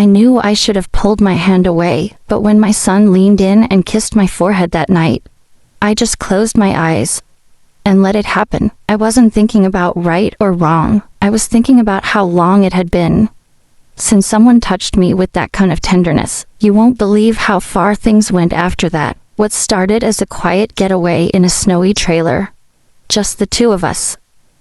knew I should have pulled my hand away, but when my son leaned in and kissed my forehead that night, I just closed my eyes and let it happen. I wasn't thinking about right or wrong. I was thinking about how long it had been since someone touched me with that kind of tenderness. You won't believe how far things went after that. What started as a quiet getaway in a snowy trailer, just the two of us,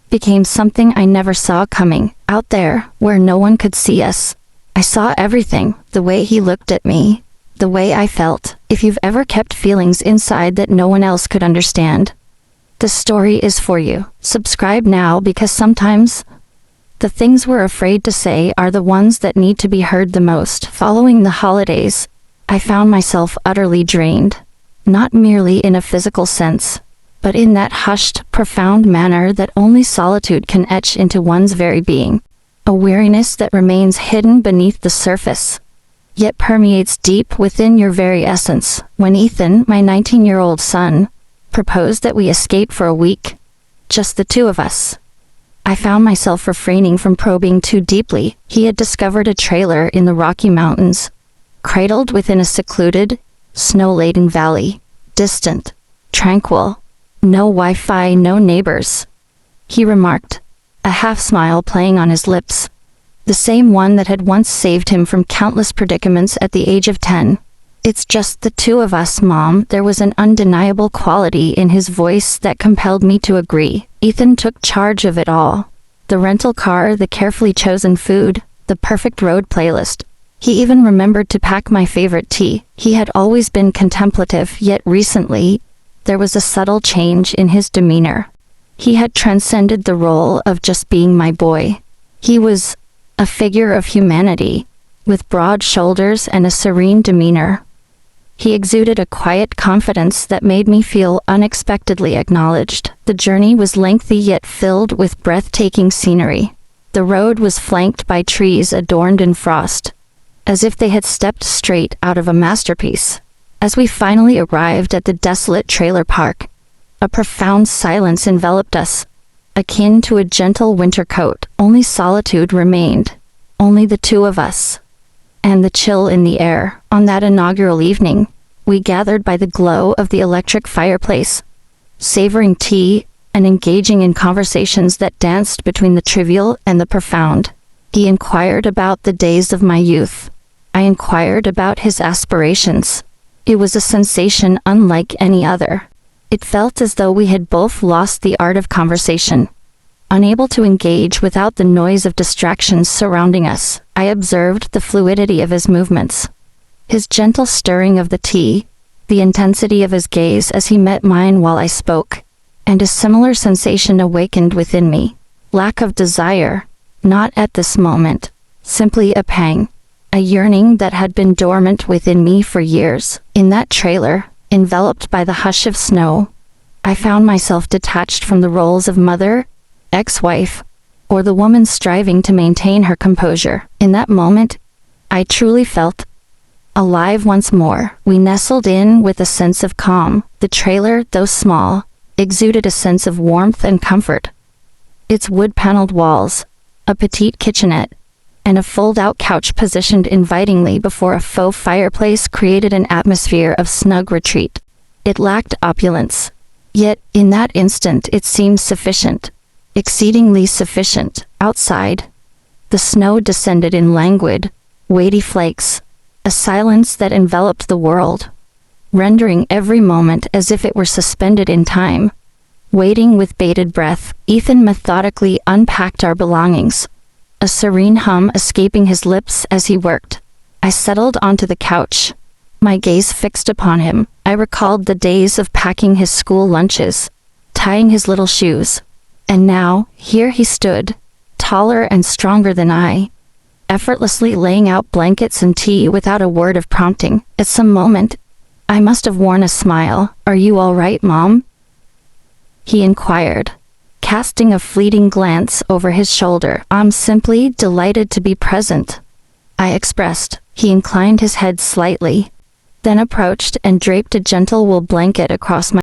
became something I never saw coming. Out there, where no one could see us, I saw everything. The way he looked at me, the way I felt. If you've ever kept feelings inside that no one else could understand, the story is for you. Subscribe now, because sometimes the things we're afraid to say are the ones that need to be heard the most. Following the holidays, I found myself utterly drained, not merely in a physical sense, but in that hushed, profound manner that only solitude can etch into one's very being. A weariness that remains hidden beneath the surface, yet permeates deep within your very essence. When Ethan, my 19-year-old son, proposed that we escape for a week, just the two of us, I found myself refraining from probing too deeply. He had discovered a trailer in the Rocky Mountains, cradled within a secluded, snow-laden valley, distant, tranquil, no Wi-Fi, no neighbors, he remarked, a half-smile playing on his lips, the same one that had once saved him from countless predicaments at the age of 10. It's just the two of us, Mom. There was an undeniable quality in his voice that compelled me to agree. Ethan took charge of it all. The rental car, the carefully chosen food, the perfect road playlist. He even remembered to pack my favorite tea. He had always been contemplative, yet recently, there was a subtle change in his demeanor. He had transcended the role of just being my boy. He was a figure of humanity, with broad shoulders and a serene demeanor. He exuded a quiet confidence that made me feel unexpectedly acknowledged. The journey was lengthy yet filled with breathtaking scenery. The road was flanked by trees adorned in frost, as if they had stepped straight out of a masterpiece. As we finally arrived at the desolate trailer park, a profound silence enveloped us, akin to a gentle winter coat. Only solitude remained, only the two of us, and the chill in the air. On that inaugural evening, we gathered by the glow of the electric fireplace, savoring tea and engaging in conversations that danced between the trivial and the profound. He inquired about the days of my youth. I inquired about his aspirations. It was a sensation unlike any other. It felt as though we had both lost the art of conversation, unable to engage without the noise of distractions surrounding us. I observed the fluidity of his movements, his gentle stirring of the tea, the intensity of his gaze as he met mine while I spoke, and a similar sensation awakened within me. Lack of desire, not at this moment, simply a pang, a yearning that had been dormant within me for years. In that trailer, enveloped by the hush of snow, I found myself detached from the roles of mother, ex-wife, or the woman striving to maintain her composure. In that moment, I truly felt alive once more. We nestled in with a sense of calm. The trailer, though small, exuded a sense of warmth and comfort. Its wood-paneled walls, a petite kitchenette, and a fold-out couch positioned invitingly before a faux fireplace created an atmosphere of snug retreat. It lacked opulence, yet in that instant it seemed sufficient, exceedingly sufficient. Outside, the snow descended in languid, weighty flakes, a silence that enveloped the world, rendering every moment as if it were suspended in time. Waiting with bated breath, Ethan methodically unpacked our belongings, a serene hum escaping his lips as he worked. I settled onto the couch, my gaze fixed upon him. I recalled the days of packing his school lunches, tying his little shoes, and now, here he stood, taller and stronger than I, effortlessly laying out blankets and tea without a word of prompting. At some moment, I must have worn a smile. "Are you all right, Mom?" he inquired, casting a fleeting glance over his shoulder. "I'm simply delighted to be present," I expressed. He inclined his head slightly, then approached and draped a gentle wool blanket across my